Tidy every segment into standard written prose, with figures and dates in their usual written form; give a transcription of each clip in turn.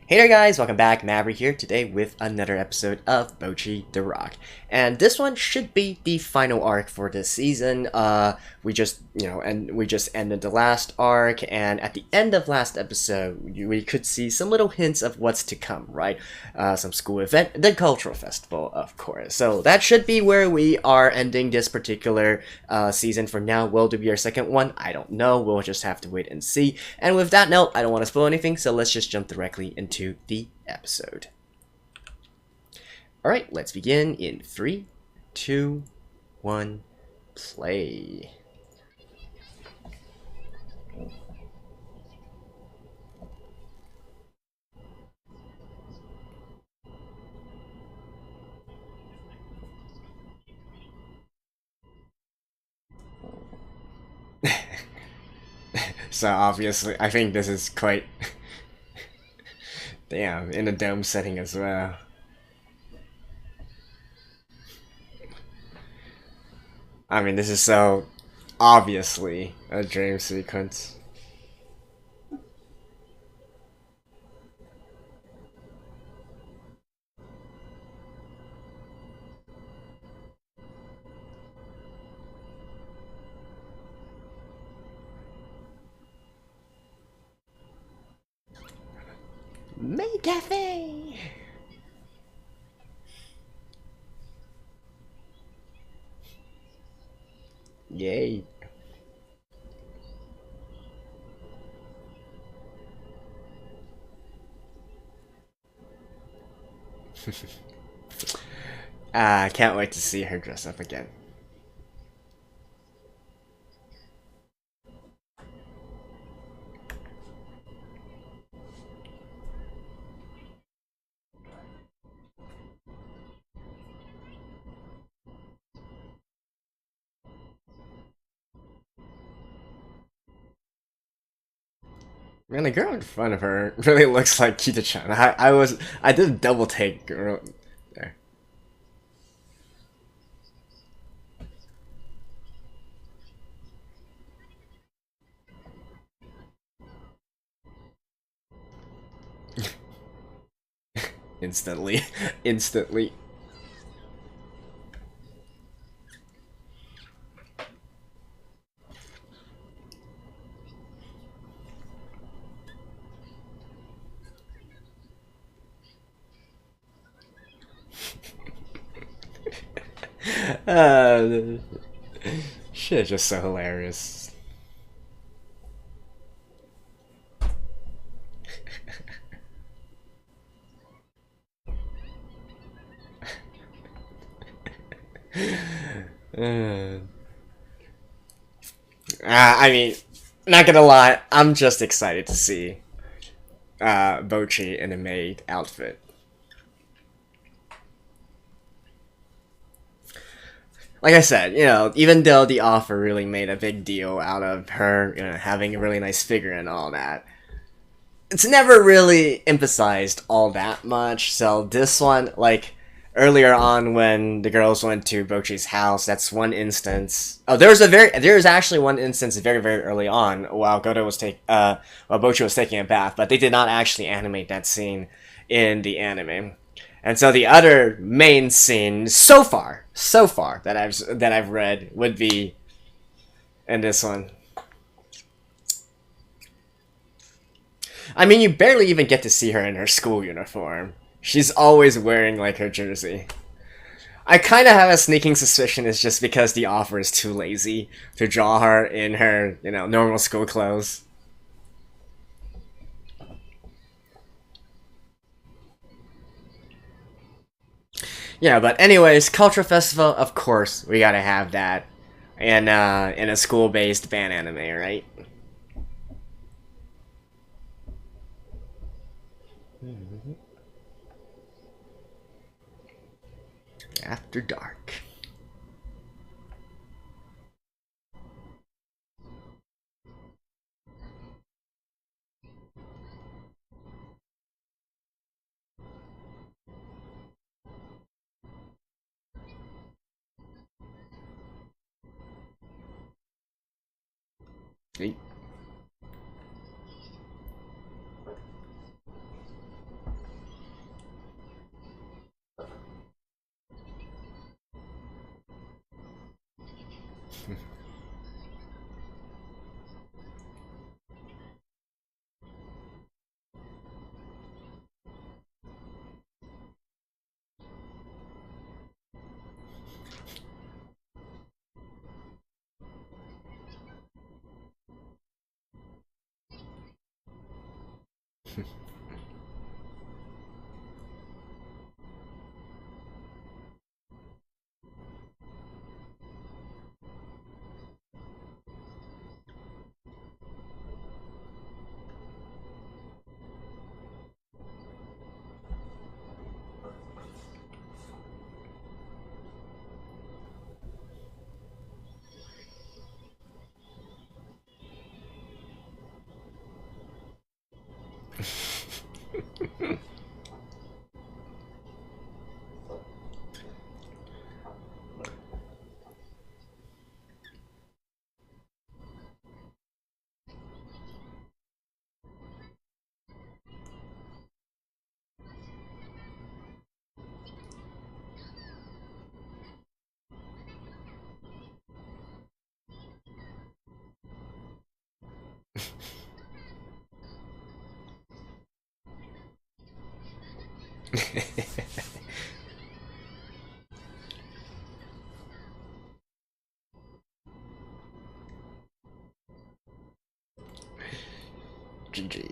Hey there guys, welcome back. Maverick here today with another episode of Bocchi the Rock. And this one should be the final arc for this season. We just ended the last arc, and at the end of last episode, we could see some little hints of what's to come, right? Some school event, the cultural festival, of course. So that should be where we are ending this particular season for now. Will there be our second one? I don't know. We'll just have to wait and see. And with that note, I don't want to spoil anything, so let's just jump directly into the episode. Alright, let's begin in 3, 2, 1, play. So obviously, I think this is quite... Damn, in a dome setting as well. I mean, this is so obviously a dream sequence. May Cafe! Yay. I can't wait to see her dress up again. Man, the girl in front of her really looks like Kita-chan. I did a double take there. Instantly. Instantly. uh, Shit, just so hilarious. uh, I mean, not gonna lie, I'm just excited to see Bocchi in a maid outfit. Like I said, even though the offer really made a big deal out of her, having a really nice figure and all that, it's never really emphasized all that much. So this one, like earlier on when the girls went to Bocchi's house, that's one instance. Oh, there was actually one instance very very early on while Bocchi was taking a bath, but they did not actually animate that scene in the anime. And so the other main scene so far that I've read would be in this one. I mean, you barely even get to see her in her school uniform. She's always wearing like her jersey. I kind of have a sneaking suspicion it's just because the offer is too lazy to draw her in her, normal school clothes. Yeah, but anyways, cultural festival, of course, we gotta have that in a school-based fan anime, right? After dark. GG.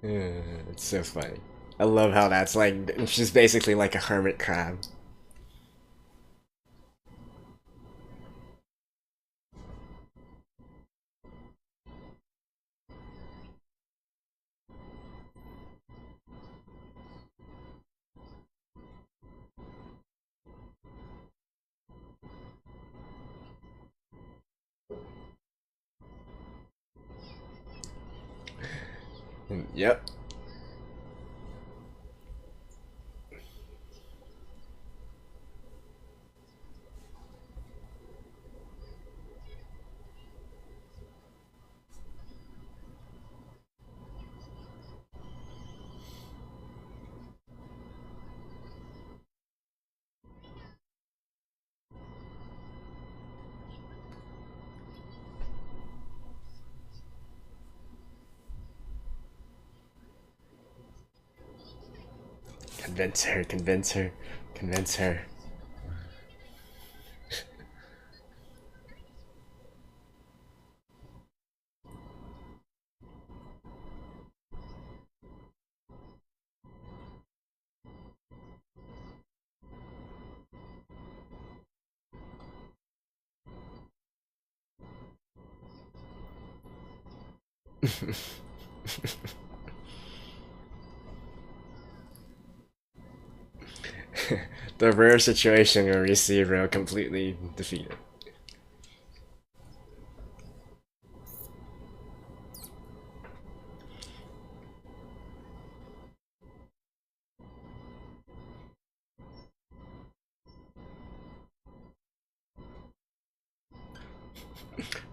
It's so funny. I love how that's like she's basically like a hermit crab. Yep. Convince her, convince her, convince her. The rare situation where we see Ro completely defeated.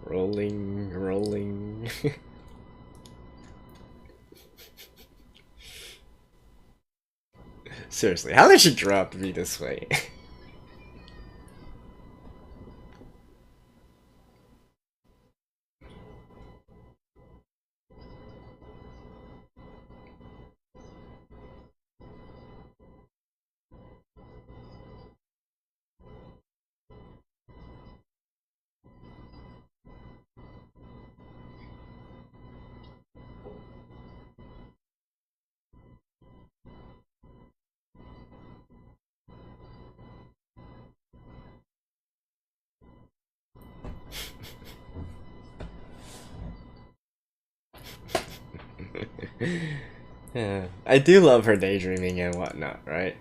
Rolling, rolling. Seriously, how did she drop me this way? Yeah, I do love her daydreaming and whatnot, right?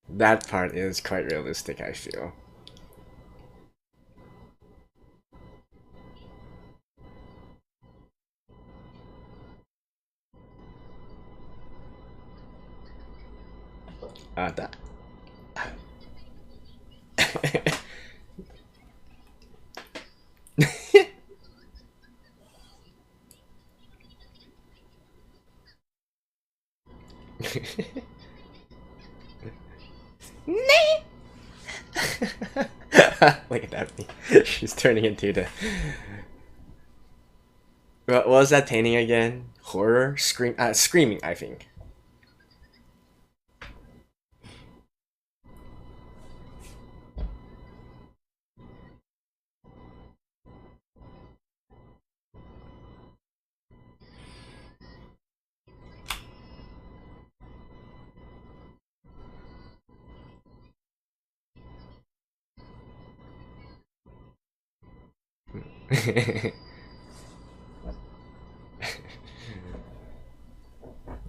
That part is quite realistic, I feel. That. Look at that. She's turning into the. What was that painting again? Horror? Screaming, I think.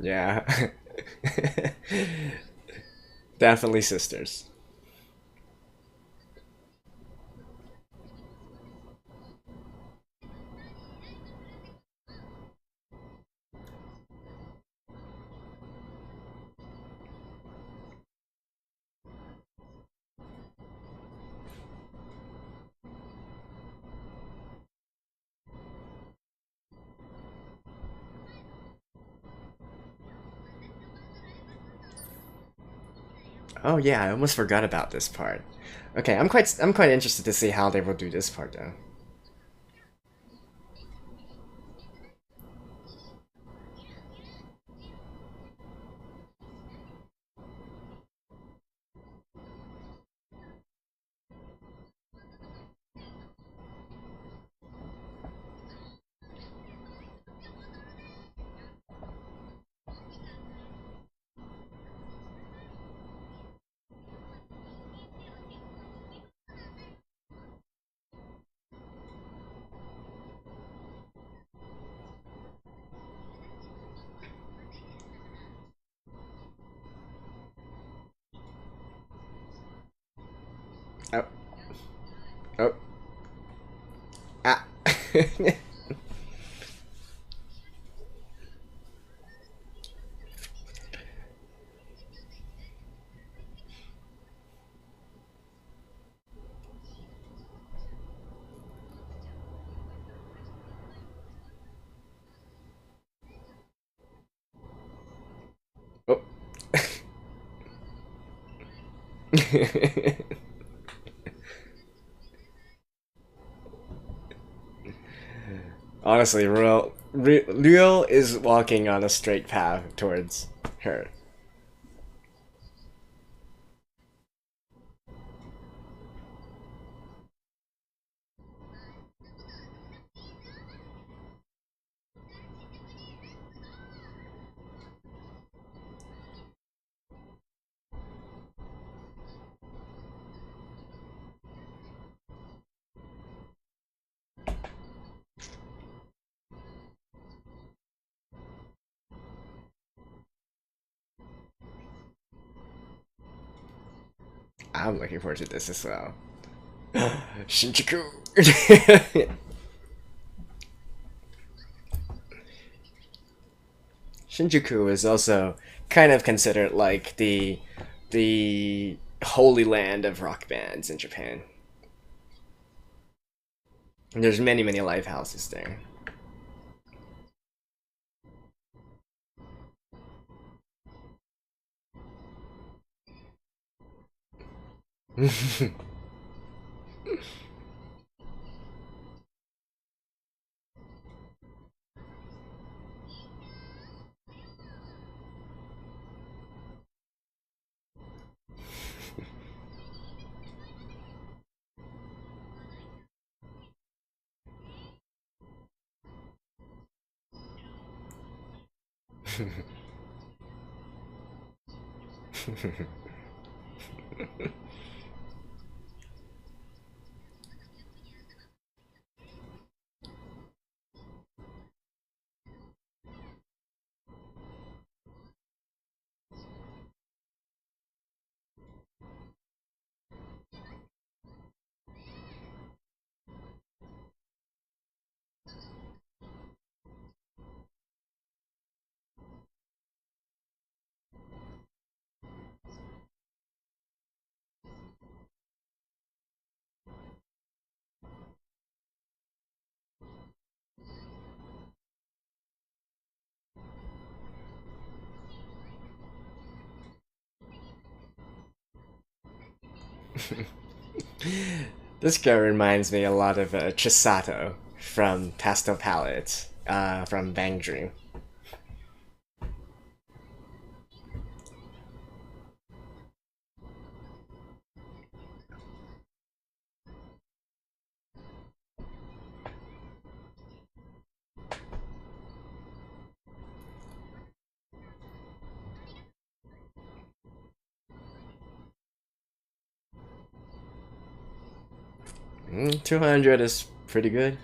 Yeah. Definitely sisters. Oh yeah, I almost forgot about this part. Okay, I'm quite interested to see how they will do this part though. Oh, oh, ah. Oh. Honestly, Real is walking on a straight path towards her. I'm looking forward to this as well. Shinjuku. Shinjuku is also kind of considered like the holy land of rock bands in Japan. And there's many live houses there. This guy reminds me a lot of Chisato from Pastel Palette, from Bang Dream. 200 is pretty good.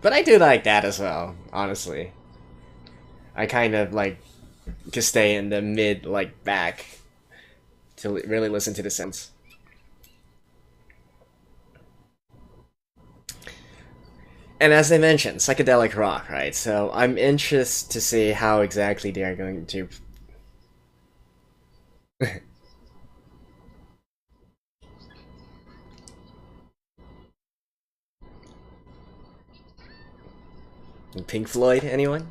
But I do like that as well, honestly. I kind of like to stay in the mid, like, back to really listen to the synths. And as I mentioned, psychedelic rock, right? So I'm interested to see how exactly they are going to. Pink Floyd, anyone?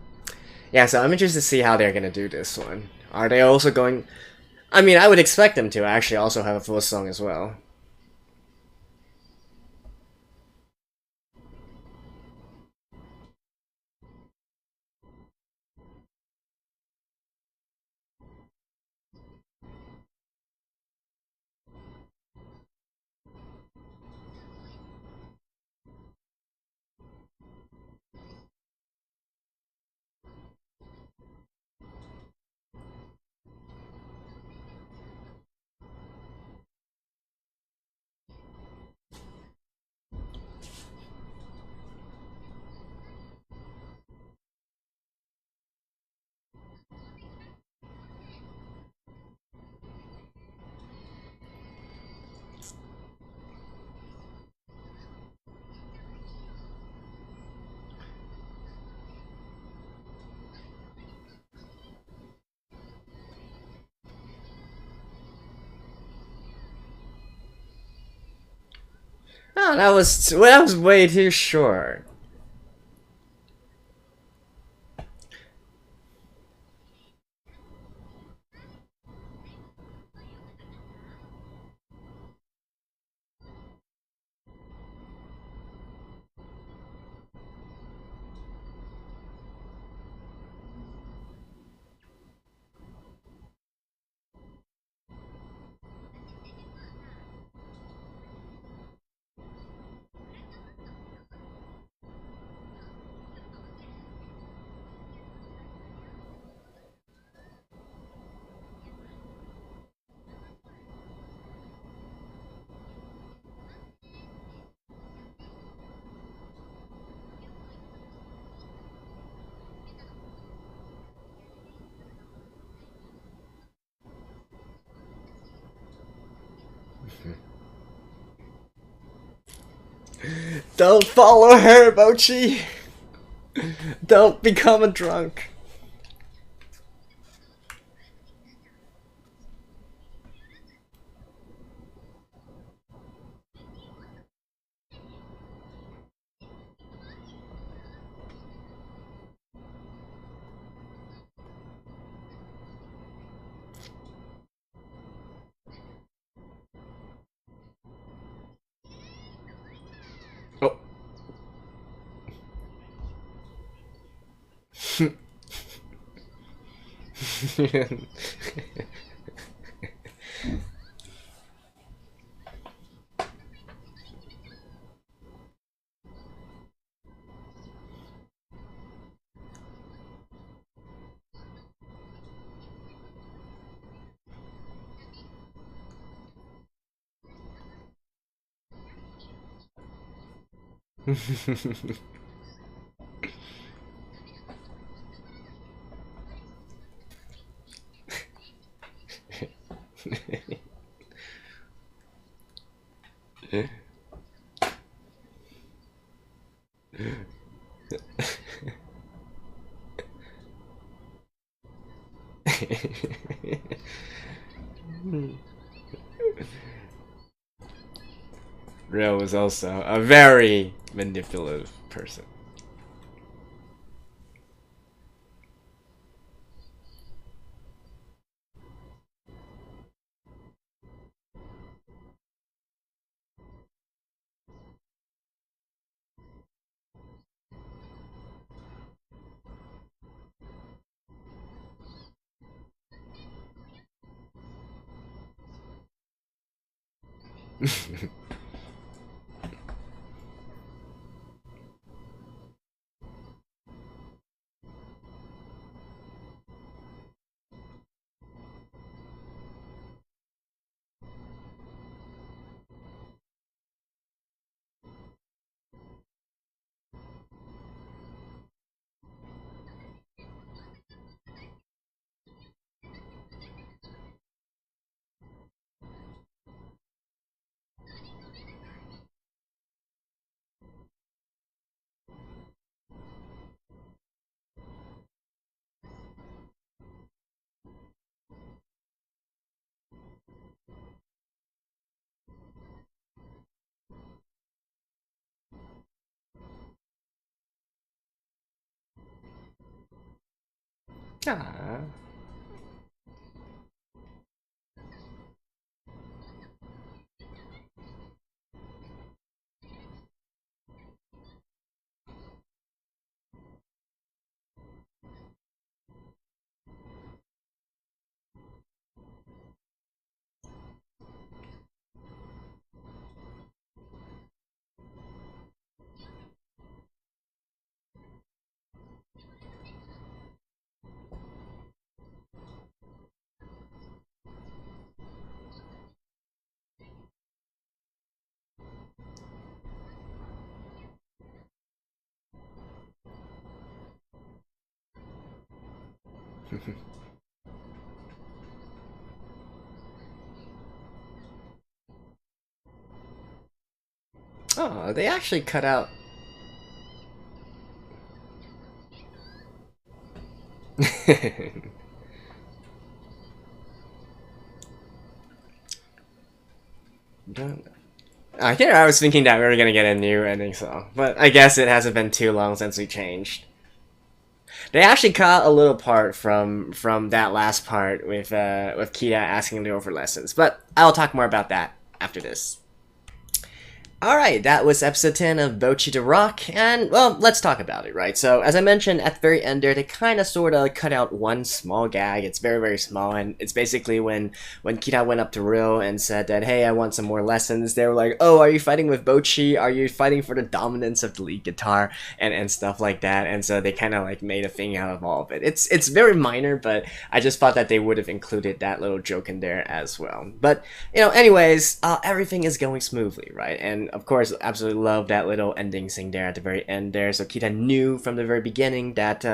Yeah, so I'm interested to see how they're gonna do this one. Are they also going? I mean, I would expect them to actually also have a full song as well. Oh, that was way too short. Don't follow her, Bocchi. Don't become a drunk. Oh. Rio was also a very manipulative person. Ah. Oh, they actually cut out. Here I was thinking that we were gonna get a new ending song, but I guess it hasn't been too long since we changed. They actually cut a little part from that last part with Kita asking to go for lessons, but I'll talk more about that after this. Alright, that was episode 10 of Bocchi the Rock, and, well, let's talk about it, right? So, as I mentioned, at the very end there, they kind of sort of cut out one small gag. It's very, very small, and it's basically when Kita went up to Ryo and said that, hey, I want some more lessons, they were like, oh, are you fighting with Bocchi? Are you fighting for the dominance of the lead guitar? And stuff like that, and so they kind of, like, made a thing out of all of it. It's very minor, but I just thought that they would have included that little joke in there as well. But, anyways, everything is going smoothly, right? And of course, absolutely love that little ending scene there at the very end there. So Kita knew from the very beginning that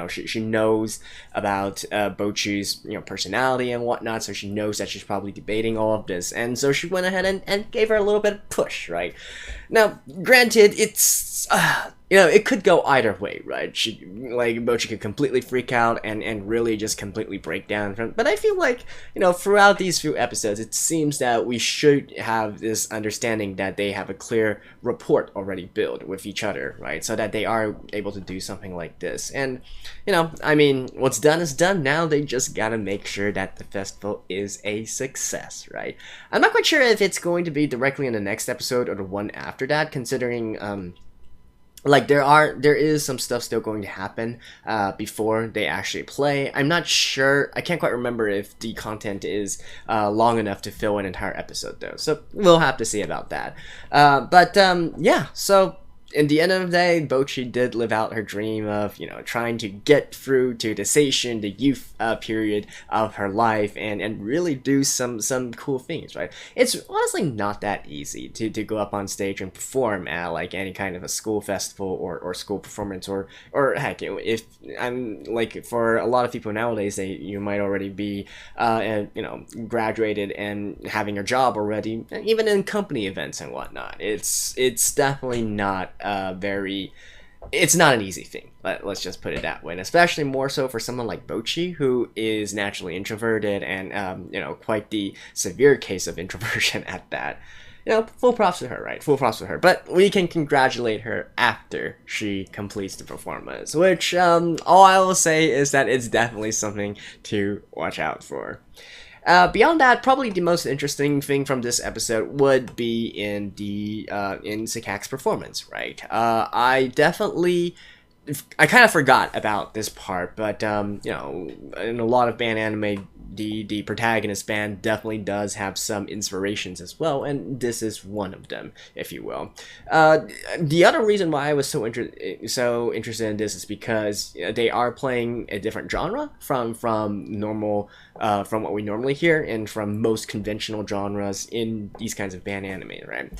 she knows about Bocchi's personality and whatnot, so she knows that she's probably debating all of this, and so she went ahead and gave her a little bit of push, right? Now, granted, it's it could go either way, right? Bocchi could completely freak out and really just completely break down. But I feel like, throughout these few episodes, it seems that we should have this understanding that they have a clear rapport already built with each other, right? So that they are able to do something like this. And, what's done is done. Now they just gotta make sure that the festival is a success, right? I'm not quite sure if it's going to be directly in the next episode or the one after that, considering, there is some stuff still going to happen before they actually play. I'm not sure. I can't quite remember if the content is long enough to fill an entire episode, though. So we'll have to see about that. Yeah. So in the end of the day, Bocchi did live out her dream of, trying to get through to the Seishun, the youth period of her life, and really do some cool things, right? It's honestly not that easy to go up on stage and perform at, like, any kind of a school festival or school performance, or heck, if I'm, like, for a lot of people nowadays, you might already be, graduated and having your job already, even in company events and whatnot. It's definitely not very it's not an easy thing. Let's just put it that way, and especially more so for someone like Bocchi, who is naturally introverted and quite the severe case of introversion at that. Full props to her, right? Full props to her. But we can congratulate her after she completes the performance, which all I will say is that it's definitely something to watch out for. Beyond that, probably the most interesting thing from this episode would be in Sakak's performance, right? I kind of forgot about this part, but in a lot of band anime, the protagonist band definitely does have some inspirations as well, and this is one of them, if you will. The other reason why I was so interested in this is because they are playing a different genre from what we normally hear and from most conventional genres in these kinds of band anime, right?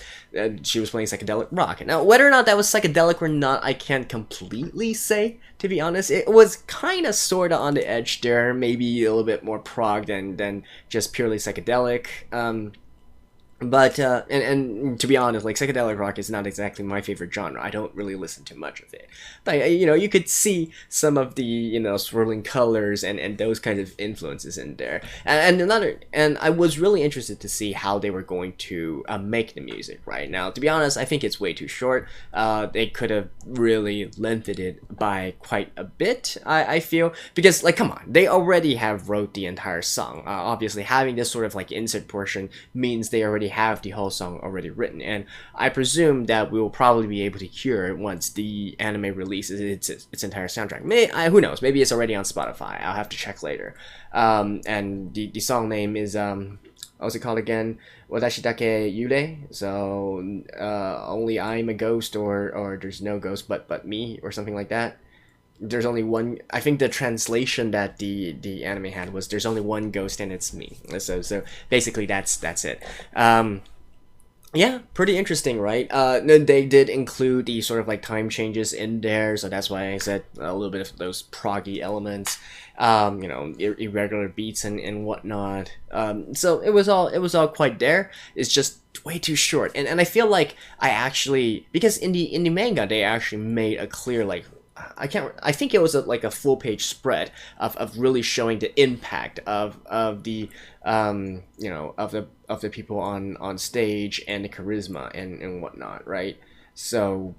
She was playing psychedelic rock. Now, whether or not that was psychedelic or not, I can't completely say, to be honest. It was kind of sort of on the edge there, maybe a little bit more prog than just purely psychedelic. But and to be honest, like, psychedelic rock is not exactly my favorite genre. I don't really listen to much of it. But you could see some of the swirling colors and those kinds of influences in there. And I was really interested to see how they were going to make the music. Right now, to be honest, I think it's way too short. They could have really lengthened it by quite a bit. I feel, because, like, come on, they already have wrote the entire song. Obviously, having this sort of like insert portion means they already have the whole song already written, and I presume that we will probably be able to hear it once the anime releases its entire soundtrack. Who knows? Maybe it's already on Spotify. I'll have to check later. And the song name is what's it called again? Watashi dake yure. So only I'm a ghost, or there's no ghost but me, or something like that. There's only one. I think the translation that the anime had was there's only one ghost and it's me. So basically that's it. Yeah, pretty interesting, right? They did include the sort of like time changes in there, so that's why I said a little bit of those proggy elements, irregular beats and whatnot. So it was all quite there. It's just way too short, and I feel like because in the manga they actually made a clear, like, I think it was like a full page spread of really showing the impact of the of the people on stage and the charisma and whatnot, right? So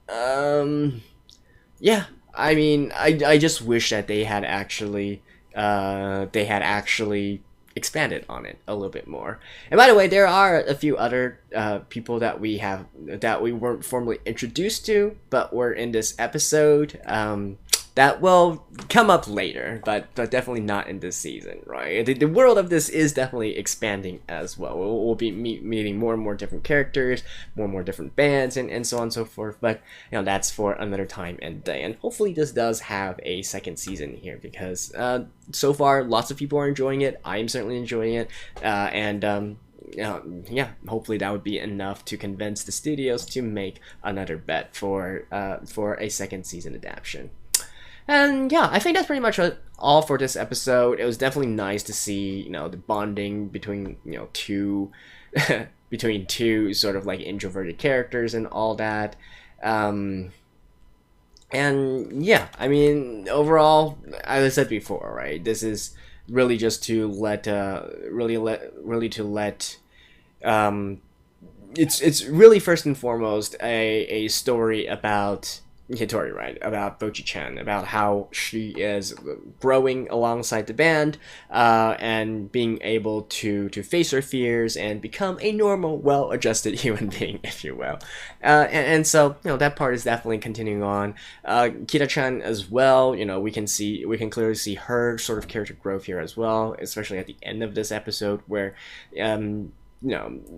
yeah, I mean, I just wish that they had actually expanded on it a little bit more. And by the way, there are a few other people that we weren't formally introduced to, but were in this episode. That will come up later, but definitely not in this season, right? The world of this is definitely expanding as well. We'll be meeting more and more different characters, more and more different bands, and so on and so forth. But that's for another time and day. And hopefully this does have a second season here, because so far lots of people are enjoying it. I am certainly enjoying it, and yeah, hopefully that would be enough to convince the studios to make another bet for a second season adaptation. And yeah, I think that's pretty much all for this episode. It was definitely nice to see, the bonding between, two between two sort of like introverted characters and all that. And yeah, I mean, overall, as I said before, right, this is really just to let it's really first and foremost a story about Hitori, right? About Bocchi-chan, about how she is growing alongside the band, and being able to face her fears and become a normal, well-adjusted human being, if you will. And so, that part is definitely continuing on. Kira-chan as well, we can clearly see her sort of character growth here as well, especially at the end of this episode, where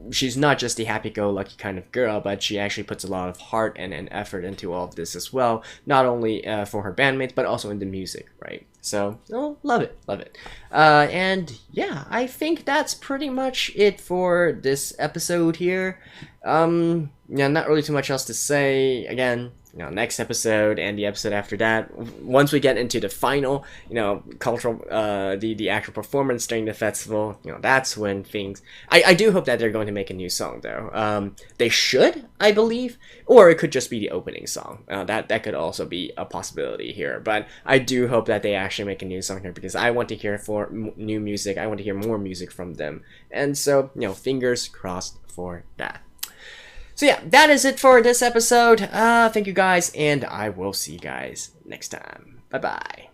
she's not just a happy-go-lucky kind of girl, but she actually puts a lot of heart and effort into all of this as well, not only for her bandmates, but also in the music, right? So, love it. And yeah, I think that's pretty much it for this episode here. Yeah, not really too much else to say. Again, next episode and the episode after that, once we get into the final, cultural, the actual performance during the festival, that's when things. I do hope that they're going to make a new song though. They should, I believe, or it could just be the opening song. That could also be a possibility here. But I do hope that they actually make a new song here because I want to hear new music. I want to hear more music from them, and so fingers crossed for that. So yeah, that is it for this episode. Thank you guys, and I will see you guys next time. Bye-bye.